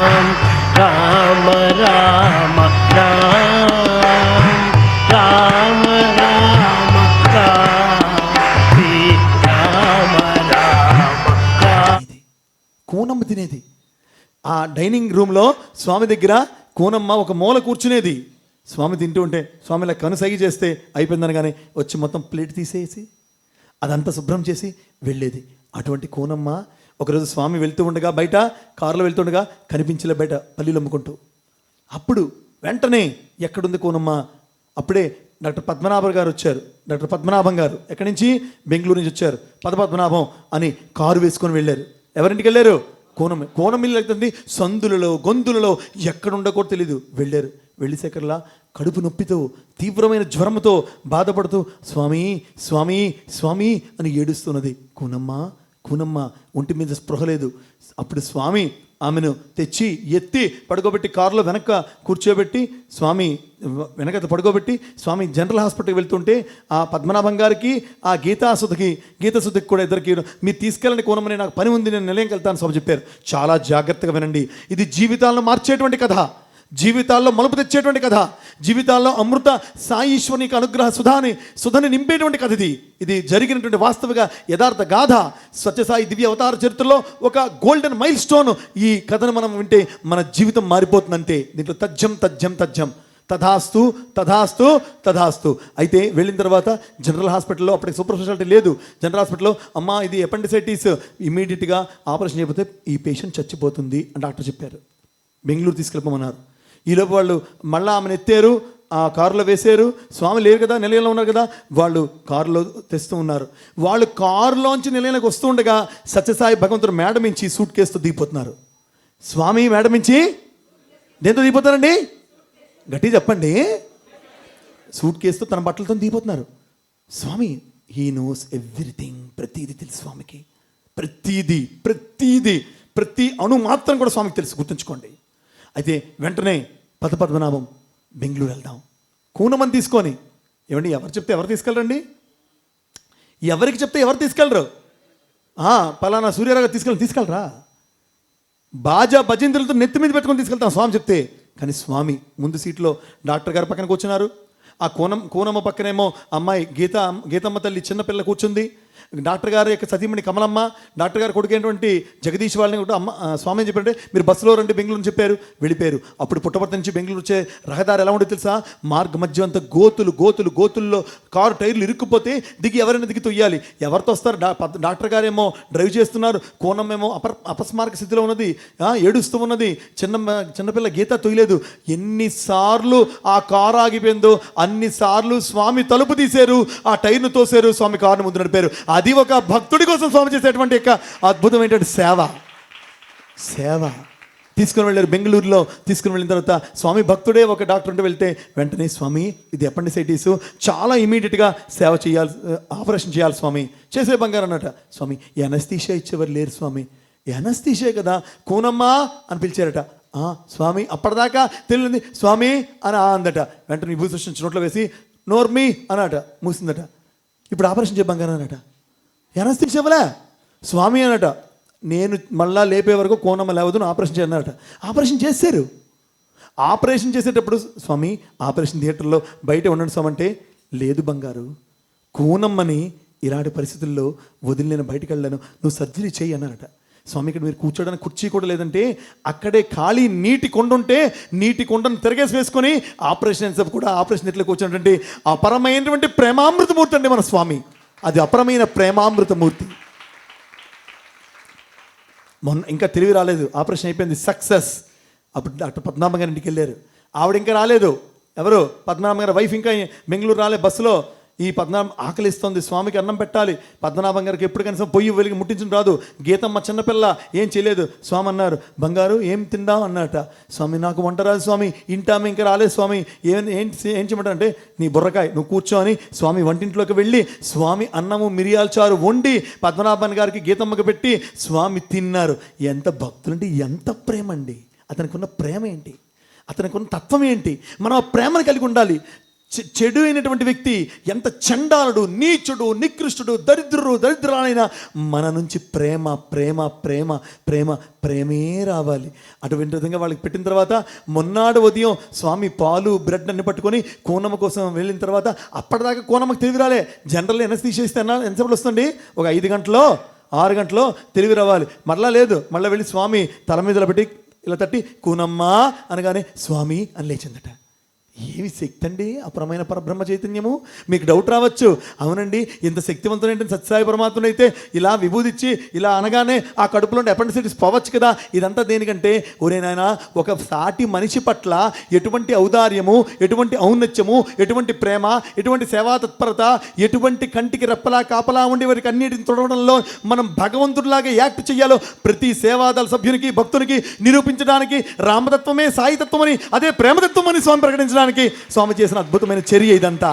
రామ రామ రామ రామ కూనమ్మ తినేది. ఆ డైనింగ్ రూమ్లో స్వామి దగ్గర కూనమ్మ ఒక మూల కూర్చునేది. స్వామి తింటూ ఉంటే స్వామి ఇలా కనుసైగ చేస్తే అయిపోయిందనగానే వచ్చి మొత్తం ప్లేట్ తీసేసి అదంతా శుభ్రం చేసి వెళ్ళేది. అటువంటి కూనమ్మ ఒకరోజు స్వామి వెళ్తూ ఉండగా, బయట కారులో వెళ్తుండగా కనిపించలే, బయట పల్లీలు అమ్ముకుంటూ. అప్పుడు వెంటనే ఎక్కడుంది కూనమ్మ? అప్పుడే డాక్టర్ పద్మనాభం గారు వచ్చారు. డాక్టర్ పద్మనాభం గారు ఎక్కడి నుంచి? బెంగళూరు నుంచి వచ్చారు. పద్మనాభం అని కారు వేసుకొని వెళ్ళారు. ఎవరింటికి వెళ్ళారు? కోనం ఇల్లు అవుతుంది. సందులలో గొంతులలో ఎక్కడుండకూడదు తెలీదు. వెళ్ళారు. వెళ్ళిసేకర్లా కడుపు నొప్పితో తీవ్రమైన జ్వరంతో బాధపడుతూ స్వామి స్వామి స్వామి అని ఏడుస్తున్నది. కూనమ్మ ఒంటి మీద స్పృహ లేదు. అప్పుడు స్వామి ఆమెను తెచ్చి ఎత్తి పడుకోబెట్టి కారులో వెనక కూర్చోబెట్టి స్వామి వెనక పడుకోబెట్టి స్వామి జనరల్ హాస్పిటల్కి వెళ్తుంటే ఆ పద్మనాభం గారికి ఆ గీతాసుద్ధికి కూడా ఇద్దరికి, మీరు తీసుకెళ్ళండి కూనమ్మని, నాకు పని ఉంది, నేను నిలయంకి వెళ్తాను స్వామి చెప్పారు. చాలా జాగ్రత్తగా వినండి. ఇది జీవితాలను మార్చేటువంటి కథ, జీవితాల్లో మలుపు తెచ్చేటువంటి కథ, జీవితాల్లో అమృత సాయి ఈశ్వరునికి అనుగ్రహ సుధని నింపేటువంటి కథ. ఇది జరిగినటువంటి వాస్తవిక యథార్థ గాథ. సత్యసాయి దివ్య అవతార చరిత్రలో ఒక గోల్డెన్ మైల్ స్టోన్. ఈ కథను మనం వింటే మన జీవితం మారిపోతుందంటే దీంట్లో తథ్యం తథాస్తు తథాస్తు తథాస్తు. అయితే వెళ్ళిన తర్వాత జనరల్ హాస్పిటల్లో, అప్పటికి సూపర్ స్పెషాలిటీ లేదు, జనరల్ హాస్పిటల్లో అమ్మా ఇది అపెండిసైటిస్, ఇమీడియట్గా ఆపరేషన్ చేయకపోతే ఈ పేషెంట్ చచ్చిపోతుంది అని డాక్టర్ చెప్పారు. బెంగళూరు తీసుకెళ్ళిపోమన్నారు. ఈలోపు వాళ్ళు మళ్ళీ ఆమెను ఎత్తారు, ఆ కారులో వేసారు. స్వామి లేరు కదా, నిలయంలో ఉన్నారు కదా, వాళ్ళు కారులో తెస్తూ ఉన్నారు. వాళ్ళు కారులోంచి నిలయంలోకి వస్తూ ఉండగా సత్యసాయి భగవంతుడు మేడమించి సూట్ కేసుతో దిగిపోతున్నారు. స్వామి మేడమించి దేంతో దిగిపోతారండి? గట్టి చెప్పండి. సూట్ కేసుతో తన బట్టలతో దిగిపోతున్నారు. స్వామి హీ నోస్ ఎవ్రీథింగ్. ప్రతీది తెలుసు స్వామికి. ప్రతి అణు మాత్రం కూడా స్వామికి తెలుసు, గుర్తుంచుకోండి. అయితే వెంటనే పద్మనాభం బెంగళూరు వెళ్దాం కూనమని తీసుకొని. ఏమండి, ఎవరు చెప్తే ఎవరు తీసుకెళ్ళరండి? ఎవరికి చెప్తే ఎవరు తీసుకెళ్ళరు? పలానా సూర్యారావు తీసుకెళ్ళరా? బాజా భజంతులతో నెత్తి మీద పెట్టుకొని తీసుకెళ్తాం స్వామి చెప్తే. కానీ స్వామి ముందు సీట్లో డాక్టర్ గారు పక్కన కూర్చున్నారు. ఆ కూనమ్మ పక్కనేమో అమ్మాయి గీతమ్మ తల్లి చిన్నపిల్ల కూర్చుంది. డాక్టర్ గారు యొక్క సతీమణి కమలమ్మ, డాక్టర్ గారు కొడుకైనటువంటి జగదీష్ వాళ్ళని కూడా స్వామి ఏం చెప్పారంటే, మీరు బస్సులో రండి బెంగళూరు అని చెప్పారు. వెళ్ళిపోయారు. అప్పుడు పుట్టపర్తి నుంచి బెంగళూరు వచ్చే రహదారి ఎలా ఉండేది తెలుసా? మార్గ మధ్య అంతా గోతుల్లో కారు టైర్లు ఇరుక్కుపోతే ఎవరైనా దిగి తొయ్యాలి. ఎవరితో వస్తారు? డాక్టర్ గారేమో డ్రైవ్ చేస్తున్నారు, కోనమ్మేమో అపస్మారక స్థితిలో ఉన్నది, ఏడుస్తూ ఉన్నది. చిన్నపిల్ల గీత తొయ్యలేదు. ఎన్నిసార్లు ఆ కారు ఆగిపోయిందో అన్నిసార్లు స్వామి తలుపు తీశారు, ఆ టైర్ను తోసారు, స్వామి కారును ముందు నడిపారు. అది ఒక భక్తుడి కోసం స్వామి చేసేటువంటి యొక్క అద్భుతమైనటువంటి సేవ. తీసుకుని వెళ్ళారు. బెంగళూరులో తీసుకుని వెళ్ళిన తర్వాత స్వామి భక్తుడే ఒక డాక్టర్ ఉంటే వెళ్తే వెంటనే స్వామి ఇది అపెండిసైటిస్, చాలా ఇమీడియట్గా సేవ చేయాలి, ఆపరేషన్ చేయాలి స్వామి. చేసే బంగారు అన్నట. స్వామి ఎనస్థీషియా ఇచ్చేవారు లేరు స్వామి. ఎనస్థీషియా కదా, కూనమ్మా అని పిలిచారట. స్వామి అప్పటిదాకా తెలియదు స్వామి అని అందట. వెంటనే విభూషణ నోట్లో వేసి నోర్మి అన్నట, మూసిందట. ఇప్పుడు ఆపరేషన్ చేయ బంగారు అన్నట. ఎనస్థీషియా ఇవ్వలే స్వామి అన్నట. నేను మళ్ళా లేపే వరకు కోనమ్మ లేవదు, ఆపరేషన్ చేయన్నట. ఆపరేషన్ చేశారు. ఆపరేషన్ చేసేటప్పుడు స్వామి ఆపరేషన్ థియేటర్లో బయట ఉండండి స్వామి అంటే, లేదు బంగారు, కోనమ్మని ఇలాంటి పరిస్థితుల్లో వదిలి నేను బయటకు వెళ్ళాను, నువ్వు సర్జరీ చేయి అన్నారట. స్వామి ఇక్కడ మీరు కూర్చోడానికి కుర్చీ కూడా లేదంటే, అక్కడే ఖాళీ నీటి కొండ ఉంటే నీటి కొండను తిరగేసి వేసుకొని ఆపరేషన్ కూడా ఆపరేషన్ ఇట్లా కూర్చున్నటువంటి అపరమైనటువంటి ప్రేమామృతమూర్తి అండి మన స్వామి. అది అపరమైన ప్రేమామృతమూర్తి. మొన్న ఇంకా తెలివి రాలేదు, ఆపరేషన్ అయిపోయింది, సక్సెస్. అప్పుడు డాక్టర్ పద్మనాభం గారి ఇంటికి వెళ్ళారు. ఆవిడ ఇంకా రాలేదు. ఎవరు? పద్మనాభం గారి వైఫ్ ఇంకా బెంగళూరు రాలే. బస్సులో ఈ పద్మనాభం ఆకలిస్తుంది, స్వామికి అన్నం పెట్టాలి. పద్మనాభం గారికి ఎప్పుడు కనీసం పొయ్యి వెలిగి ముట్టించడం రాదు. గీతమ్మ చిన్నపిల్ల ఏం చేయలేదు. స్వామి అన్నారు, బంగారు ఏం తిందాం అన్నట. స్వామి నాకు వంట రాదు స్వామి, ఇంటామె ఇంకా రాలేదు స్వామి, ఏం చేయమంటారంటే, నీ బుర్రకాయ నువ్వు కూర్చో అని స్వామి వంటింట్లోకి వెళ్ళి స్వామి అన్నము మిరియాల చారు వండి పద్మనాభన్ గారికి గీతమ్మకి పెట్టి స్వామి తిన్నారు. ఎంత భక్తులంటే ఎంత ప్రేమ అండి. అతనికి ఉన్న ప్రేమ ఏంటి, అతనికి ఉన్న తత్వం ఏంటి. మనం ఆ ప్రేమను కలిగి ఉండాలి. చెడు అయినటువంటి వ్యక్తి, ఎంత చండాలుడు, నీచుడు, నికృష్టుడు, దరిద్రురాలైన మన నుంచి ప్రేమ ప్రేమ ప్రేమ ప్రేమ ప్రేమే రావాలి. అటువంటి విధంగా వాళ్ళకి పెట్టిన తర్వాత మొన్నాడు ఉదయం స్వామి పాలు బ్రెడ్ అన్ని పట్టుకొని కోనమ్మ కోసం వెళ్ళిన తర్వాత అప్పటిదాకా కోనమ్మకి తెలివి రాలే. జనరల్ ఎనస్థీషియా ఎంతసేపు వస్తుంది? ఒక 5 గంటలో 6 గంటలో తెలివి రావాలి. మరలా లేదు, మళ్ళీ వెళ్ళి స్వామి తల మీద పెట్టి ఇలా తట్టి కూనమ్మ అనగానే స్వామి అని లేచిందట. ఏమి శక్తి అండి, అపరమైన పరబ్రహ్మ చైతన్యము. మీకు డౌట్ రావచ్చు, అవునండి ఇంత శక్తివంతుడైన సత్యసాయి పరమాత్ముడు అయితే ఇలా విభూదిచ్చి ఇలా అనగానే ఆ కడుపులో అపెండిసైటిస్ పోవచ్చు కదా, ఇదంతా దేనికంటే, ఒరే నాయన ఒక సాటి మనిషి పట్ల ఎటువంటి ఔదార్యము, ఎటువంటి ఔన్నత్యము, ఎటువంటి ప్రేమ, ఎటువంటి సేవా తత్పరత, ఎటువంటి కంటికి రెప్పలా కాపలా ఉండి వారికి అన్నిటిని తొడవడంలో మనం భగవంతుడిలాగా యాక్ట్ చేయాలో ప్రతి సేవాదళ సభ్యునికి భక్తునికి నిరూపించడానికి రామతత్వమే సాయితత్వం అని, అదే ప్రేమతత్వం అని స్వామి ప్రకటించడానికి స్వామి చేసిన అద్భుతమైన చర్య ఇదంతా.